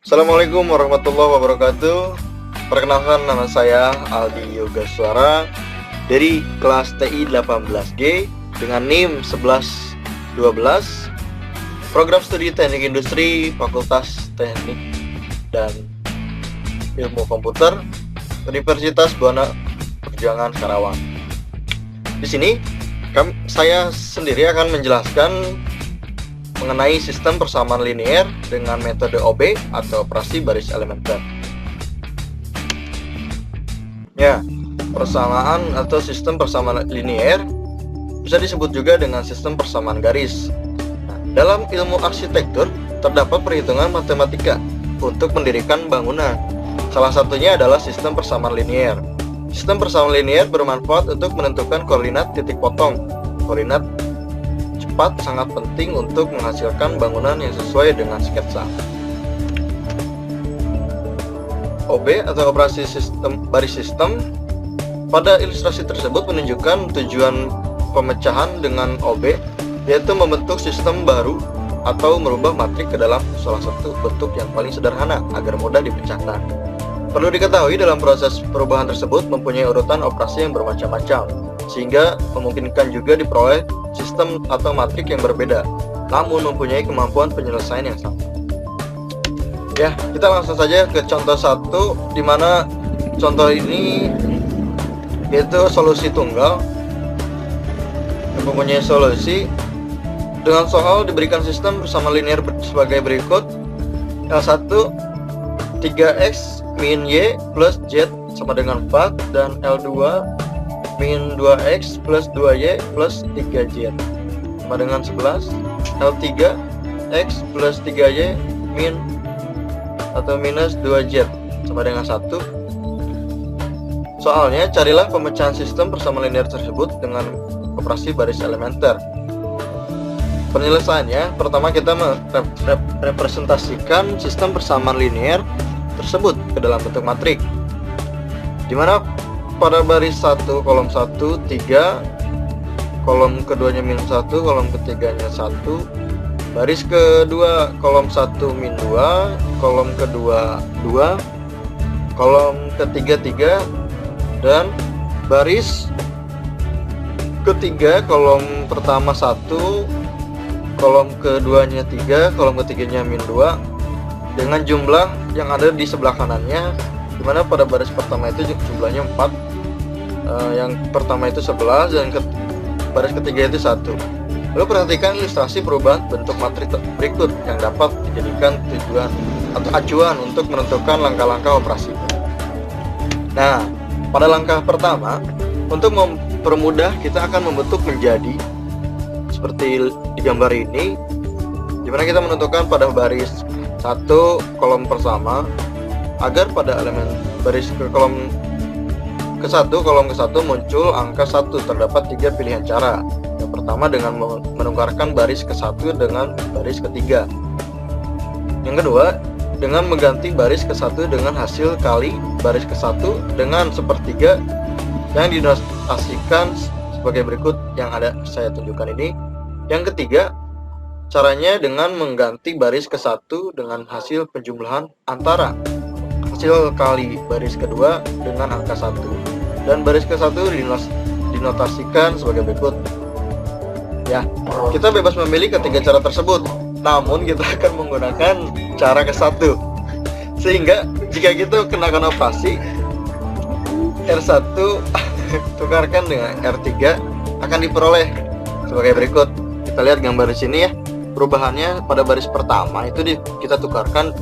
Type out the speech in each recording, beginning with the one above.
Assalamualaikum warahmatullahi wabarakatuh. Perkenalkan, nama saya Aldi Yoga Suara dari kelas TI 18G dengan NIM 1112, Program Studi Teknik Industri, Fakultas Teknik dan Ilmu Komputer, Universitas Buana Perjuangan Karawang. Di sini saya sendiri akan menjelaskan mengenai sistem persamaan linear dengan metode OB atau operasi baris elementer. Ya, persamaan atau sistem persamaan linear bisa disebut juga dengan sistem persamaan garis. Dalam ilmu arsitektur terdapat perhitungan matematika untuk mendirikan bangunan. Salah satunya adalah sistem persamaan linear. Sistem persamaan linear bermanfaat untuk menentukan koordinat titik potong. Koordinat sangat penting untuk menghasilkan bangunan yang sesuai dengan sketsa. OB atau operasi baris sistem pada ilustrasi tersebut menunjukkan tujuan pemecahan dengan OB, yaitu membentuk sistem baru atau merubah matrik ke dalam salah satu bentuk yang paling sederhana agar mudah dipecahkan. Perlu diketahui dalam proses perubahan tersebut mempunyai urutan operasi yang bermacam-macam, sehingga memungkinkan juga diperoleh sistem atau matrik yang berbeda, namun mempunyai kemampuan penyelesaian yang sama. Ya, kita langsung saja ke contoh 1, di mana contoh ini yaitu solusi tunggal yang mempunyai solusi dengan soal diberikan sistem bersama linear sebagai berikut. L1 3x min y plus z sama dengan 4, dan L2 min 2x plus 2y plus 3z sama dengan 11. L3 x plus 3y min atau minus 2z sama dengan 1. Soalnya, carilah pemecahan sistem persamaan linear tersebut dengan operasi baris elementer. Penyelesaiannya, pertama kita merepresentasikan sistem persamaan linear tersebut ke dalam bentuk matrik, di mana pada baris 1 kolom 1 3, kolom keduanya min 1, kolom ketiganya 1, baris kedua kolom 1 min 2, kolom kedua 2, kolom ketiga 3, dan baris ketiga kolom pertama 1, kolom keduanya 3, kolom ketiganya min 2 dengan jumlah yang ada di sebelah kanannya, dimana pada baris pertama itu jumlahnya 4, yang pertama itu 11, dan baris ketiga itu 1. Lalu perhatikan ilustrasi perubahan bentuk matrik berikut yang dapat dijadikan tujuan atau acuan untuk menentukan langkah-langkah operasi. Nah, pada langkah pertama, untuk mempermudah kita akan membentuk menjadi seperti di gambar ini, dimana kita menentukan pada baris 1 kolom pertama agar pada elemen baris kolom ke-1 muncul angka 1. Terdapat 3 pilihan cara. Yang pertama dengan menukarkan baris ke-1 dengan baris ketiga. Yang kedua dengan mengganti baris ke-1 dengan hasil kali baris ke-1 dengan sepertiga yang dinotasikan sebagai berikut yang ada saya tunjukkan ini. Yang ketiga, caranya dengan mengganti baris ke-1 dengan hasil penjumlahan antara hasil kali baris kedua dengan angka 1, dan baris ke-1 dinotasikan sebagai berikut. Ya, kita bebas memilih ketiga cara tersebut, namun kita akan menggunakan cara ke-1, sehingga jika kita kenakan operasi R1 tukarkan dengan R3 akan diperoleh sebagai berikut. Kita lihat gambar di sini ya. Perubahannya pada baris pertama itu kita tukarkan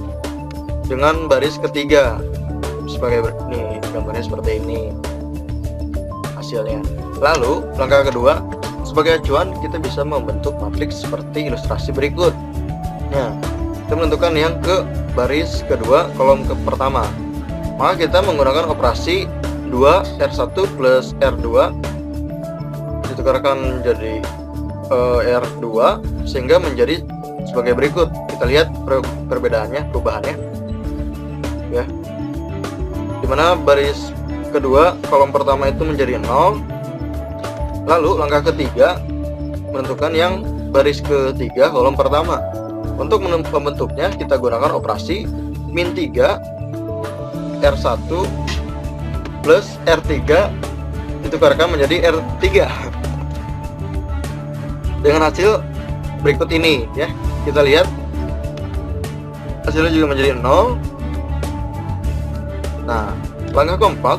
dengan baris ketiga sebagai nih, gambarnya seperti ini hasilnya. Lalu langkah kedua, sebagai acuan kita bisa membentuk matriks seperti ilustrasi berikut. Nah, kita menentukan yang ke baris kedua kolom pertama, maka kita menggunakan operasi 2R1 plus R2 ditukarkan menjadi R2 sehingga menjadi sebagai berikut. Kita lihat perbedaannya, perubahannya ya, dimana baris kedua kolom pertama itu menjadi 0. Lalu langkah ketiga menentukan yang baris ketiga kolom pertama. Untuk membentuknya kita gunakan operasi min 3 R1 plus R3 ditukarkan menjadi R3 dengan hasil berikut ini ya. Kita lihat hasilnya juga menjadi 0. Nah, langkah keempat,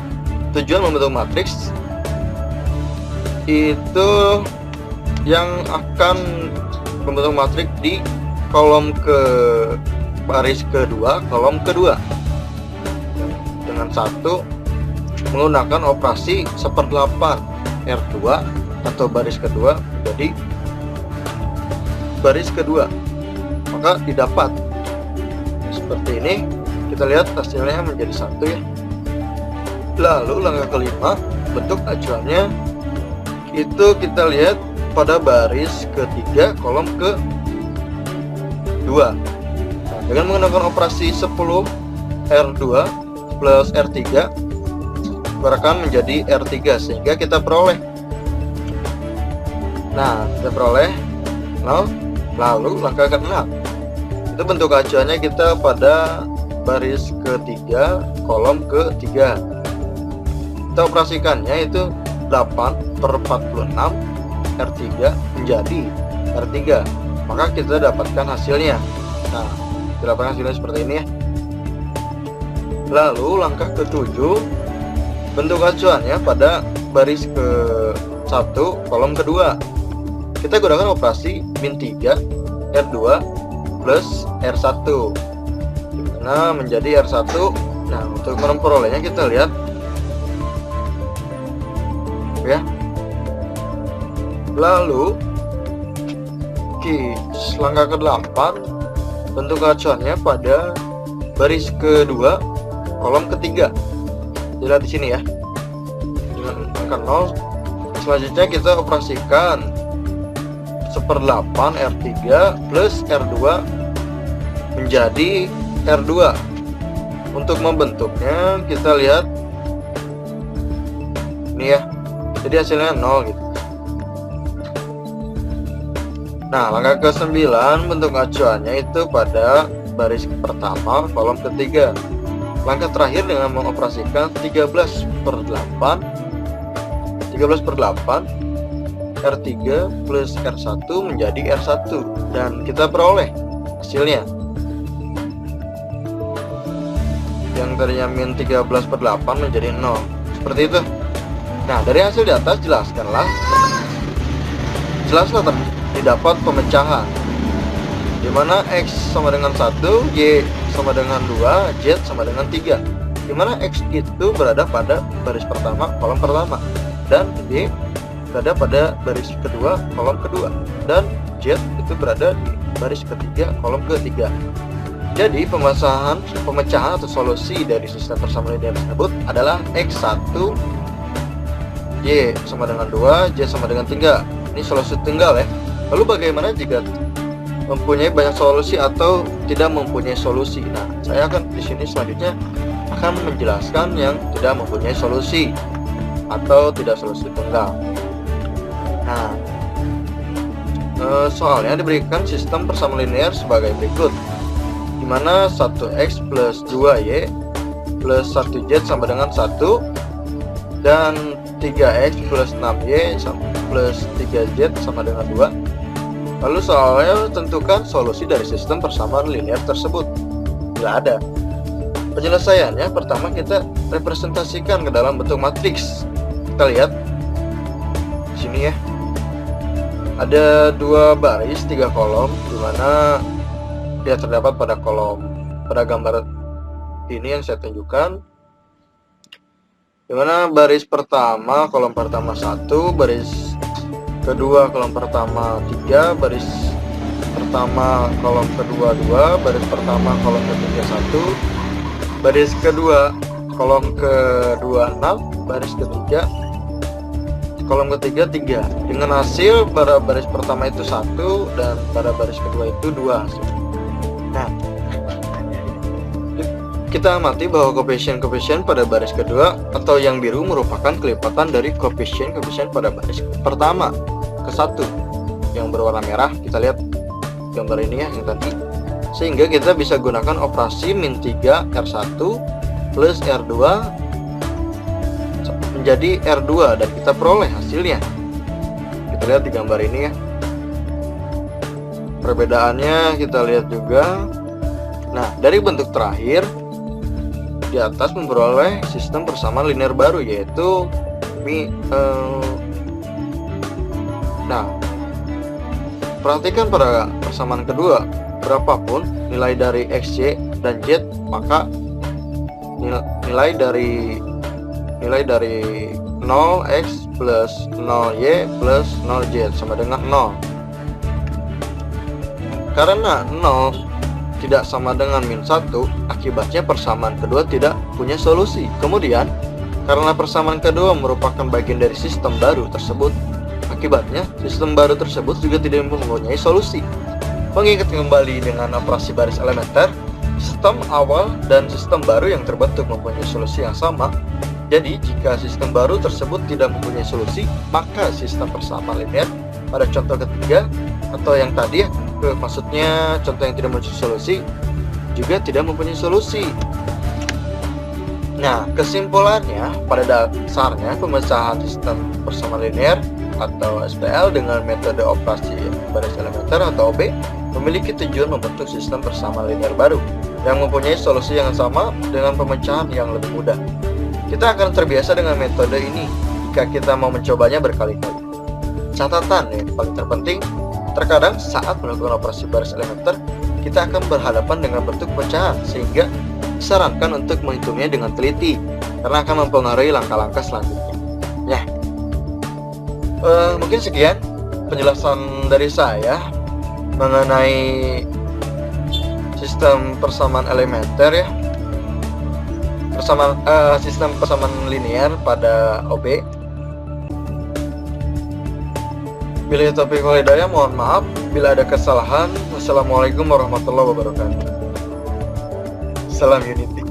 tujuan membentuk matriks itu yang akan membentuk matriks di kolom ke baris kedua, kolom kedua dengan satu menggunakan operasi 1/8 R2 atau baris kedua menjadi baris kedua, maka didapat seperti ini. Kita lihat hasilnya menjadi 1 ya. Lalu langkah kelima, bentuk acuannya itu kita lihat pada baris ketiga kolom ke-2. Nah, dengan menggunakan operasi 10 R2 plus R3 dikurankan menjadi R3 sehingga kita peroleh. Nah, kita peroleh 0. Lalu langkah ke-6, itu bentuk acuannya kita pada baris ketiga kolom ke-3. Kita operasikannya itu 8/46 R3 menjadi R3, maka kita dapatkan hasilnya. Nah, kita dapatkan hasilnya seperti ini ya. Lalu langkah ke-7, bentuk acuannya pada baris ke-1 kolom ke-2. Kita gunakan operasi min 3 R2 plus R1 dimana menjadi R1. Nah, untuk memperolehnya kita lihat ya. Lalu langkah ke-8, bentuk acuannya pada baris kedua kolom ketiga. Dilihat di sini ya, dengan angka 0. Selanjutnya kita operasikan 1/8 R3 plus R2 menjadi R2. Untuk membentuknya kita lihat ini ya, jadi hasilnya 0 gitu. Nah, langkah ke-9, bentuk acuannya itu pada baris pertama kolom ketiga. Langkah terakhir dengan mengoperasikan 13/8 R3 plus R1 menjadi R1 dan kita peroleh hasilnya yang tadinya min 13/8 menjadi 0 seperti itu. Nah, dari hasil di atas jelaslah didapat pemecahan dimana X sama dengan 1, Y sama dengan 2, Z sama dengan 3, dimana X itu berada pada baris pertama kolom pertama dan Y berada pada baris kedua kolom kedua dan Z itu berada di baris ketiga kolom ketiga. Jadi pemecahan atau solusi dari sistem persamaan linear tersebut adalah X1 Y sama dengan 2, Z sama dengan 3. Ini solusi tunggal ya. Lalu bagaimana jika mempunyai banyak solusi atau tidak mempunyai solusi? Nah, saya akan di sini selanjutnya akan menjelaskan yang tidak mempunyai solusi atau tidak solusi tunggal. Nah, soalnya diberikan sistem persamaan linear sebagai berikut, dimana 1x plus 2y plus 1z sama dengan 1 dan 3x plus 6y plus 3z sama dengan 2. Lalu soalnya tentukan solusi dari sistem persamaan linear tersebut bila ada. Penyelesaiannya pertama kita representasikan ke dalam bentuk matriks. Kita lihat di sini ya. Ada 2 baris 3 kolom dimana dia terdapat pada gambar ini yang saya tunjukkan, dimana baris pertama kolom pertama 1, baris kedua kolom pertama 3, baris pertama kolom kedua 2, baris pertama kolom ketiga 1, baris kedua kolom kedua 6, baris ketiga kolom ketiga 3, dengan hasil pada baris pertama itu 1 dan pada baris kedua itu 2. Nah, kita amati bahwa koefisien pada baris kedua atau yang biru merupakan kelipatan dari koefisien pada baris pertama ke 1. Yang berwarna merah kita lihat gambar ini ya, yang tadi sehingga kita bisa gunakan operasi min 3 R1 plus R2 menjadi R2 dan kita peroleh hasilnya. Kita lihat di gambar ini ya. Perbedaannya kita lihat juga. Nah, dari bentuk terakhir di atas memperoleh sistem persamaan linear baru, yaitu nah, perhatikan pada persamaan kedua, berapapun nilai dari X, Y, dan Z, maka nilai dari 0x plus 0y plus 0z sama dengan 0. Karena 0 tidak sama dengan min 1, akibatnya persamaan kedua tidak punya solusi. Kemudian, karena persamaan kedua merupakan bagian dari sistem baru tersebut, akibatnya sistem baru tersebut juga tidak mempunyai solusi. Mengingat kembali dengan operasi baris elementer, sistem awal dan sistem baru yang terbentuk mempunyai solusi yang sama. Jadi, jika sistem baru tersebut tidak mempunyai solusi, maka sistem persamaan linear pada contoh ketiga atau yang tadi ya, maksudnya contoh yang tidak mempunyai solusi juga tidak mempunyai solusi. Nah, kesimpulannya pada dasarnya pemecahan sistem persamaan linear atau SPL dengan metode operasi baris elementer atau OB memiliki tujuan membentuk sistem persamaan linear baru yang mempunyai solusi yang sama dengan pemecahan yang lebih mudah. Kita akan terbiasa dengan metode ini jika kita mau mencobanya berkali-kali. Catatan yang paling terpenting, terkadang saat melakukan operasi baris elementer, kita akan berhadapan dengan bentuk pecahan, sehingga disarankan untuk menghitungnya dengan teliti, karena akan mempengaruhi langkah-langkah selanjutnya. Ya, mungkin sekian penjelasan dari saya mengenai sistem persamaan elementer ya. Sistem persamaan linear pada OB. Bila taufiq wal hidayah, mohon maaf bila ada kesalahan. Wassalamualaikum warahmatullahi wabarakatuh. Salam Unity.